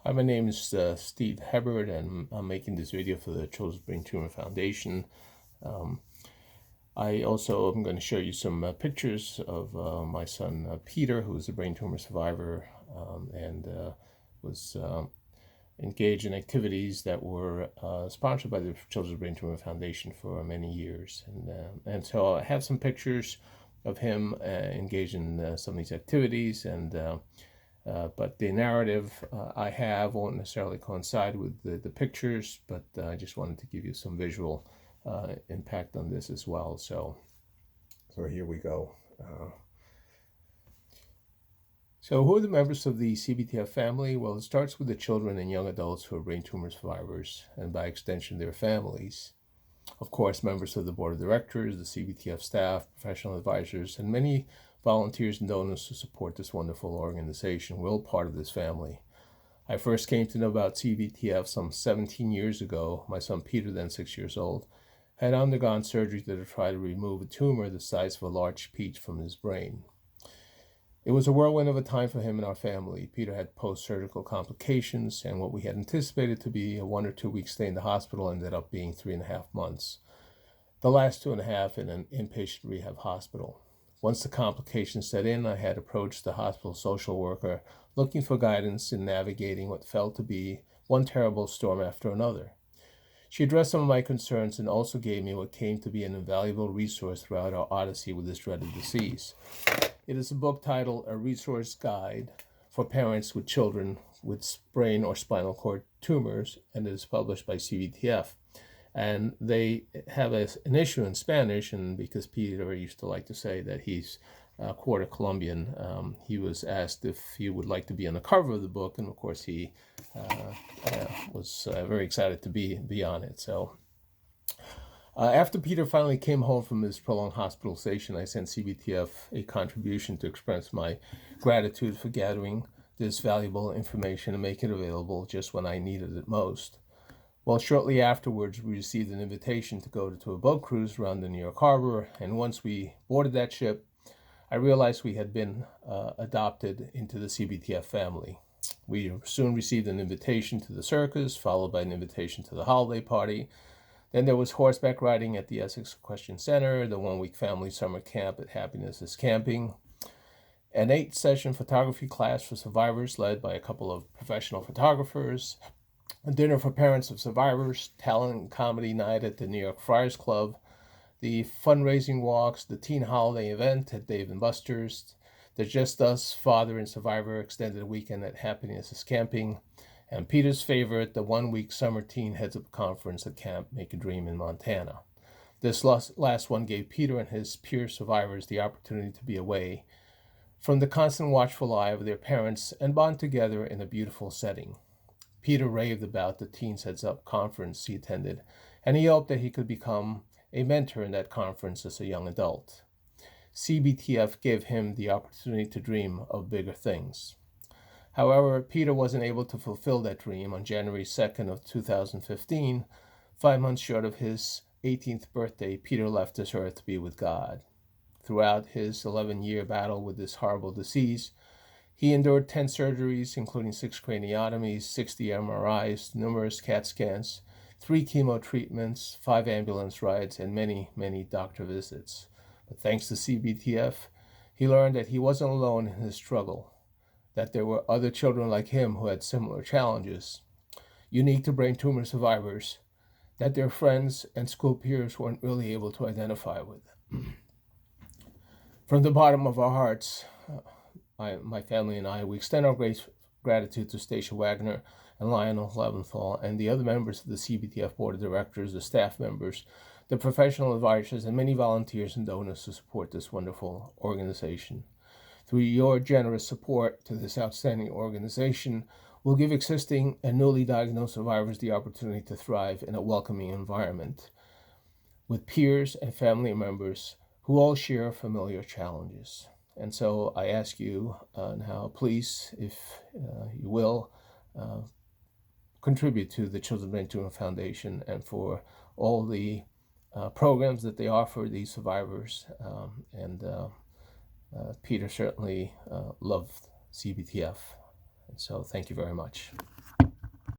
Hi, my name is Steve Hebberd, and I'm making this video for the Children's Brain Tumor Foundation. I also am going to show you some pictures of my son Peter, who is a brain tumor survivor and was engaged in activities that were sponsored by the Children's Brain Tumor Foundation for many years. And so I have some pictures of him engaged in some of these activities, and but the narrative I have won't necessarily coincide with the pictures, but I just wanted to give you some visual impact on this as well. So here we go. So who are the members of the CBTF family? Well, it starts with the children and young adults who are brain tumor survivors, and by extension, their families. Of course, members of the board of directors, the CBTF staff, professional advisors, and many volunteers and donors who support this wonderful organization. We're all part of this family. I first came to know about CBTF some 17 years ago. My son Peter, then 6 years old, had undergone surgery to try to remove a tumor the size of a large peach from his brain. It was a whirlwind of a time for him and our family. Peter had post-surgical complications, and what we had anticipated to be a 1 or 2 week stay in the hospital ended up being 3.5 months. The last 2.5 in an inpatient rehab hospital. Once the complications set in, I had approached the hospital social worker looking for guidance in navigating what felt to be one terrible storm after another. She addressed some of my concerns and also gave me what came to be an invaluable resource throughout our odyssey with this dreaded disease. It is a book titled A Resource Guide for Parents with Children with Brain or Spinal Cord Tumors, and it is published by CBTF. And they have an issue in Spanish, and because Peter used to like to say that he's quarter Colombian, he was asked if he would like to be on the cover of the book, and of course he was very excited to be on it. So after Peter finally came home from his prolonged hospitalization, I sent CBTF a contribution to express my gratitude for gathering this valuable information and make it available just when I needed it most. Well, shortly afterwards, we received an invitation to go to a boat cruise around the New York harbor, and once we boarded that ship, I realized we had been adopted into the CBTF family. We soon received an invitation to the circus, followed by an invitation to the holiday party. Then there was horseback riding at the Essex Equestrian Center, the 1-week family summer camp at Happiness is Camping, an 8-session photography class for survivors led by a couple of professional photographers, a dinner for parents of survivors, talent and comedy night at the New York Friars Club, the fundraising walks, the teen holiday event at Dave & Buster's, the Just Us Father and Survivor extended weekend at Happiness is Camping, and Peter's favorite, the 1-week summer teen heads-up conference at Camp Make a Dream in Montana. This last one gave Peter and his peer survivors the opportunity to be away from the constant watchful eye of their parents and bond together in a beautiful setting. Peter raved about the Teens Heads Up conference he attended, and he hoped that he could become a mentor in that conference as a young adult. CBTF gave him the opportunity to dream of bigger things. However, Peter wasn't able to fulfill that dream. On January 2nd of 2015, 5 months short of his 18th birthday, Peter left this earth to be with God. Throughout his 11-year battle with this horrible disease, he endured 10 surgeries, including 6 craniotomies, 60 MRIs, numerous CAT scans, 3 chemo treatments, 5 ambulance rides, and many, many doctor visits. But thanks to CBTF, he learned that he wasn't alone in his struggle, that there were other children like him who had similar challenges, unique to brain tumor survivors, that their friends and school peers weren't really able to identify with. From the bottom of our hearts, my family and I, we extend our gratitude to Stacia Wagner and Lionel Leventhal and the other members of the CBTF Board of Directors, the staff members, the professional advisors, and many volunteers and donors to support this wonderful organization. Through your generous support to this outstanding organization, we'll give existing and newly diagnosed survivors the opportunity to thrive in a welcoming environment with peers and family members who all share familiar challenges. And so I ask you now, please, if you will, contribute to the Children's Brain Tumor Foundation and for all the programs that they offer these survivors. Peter certainly loved CBTF. And so thank you very much.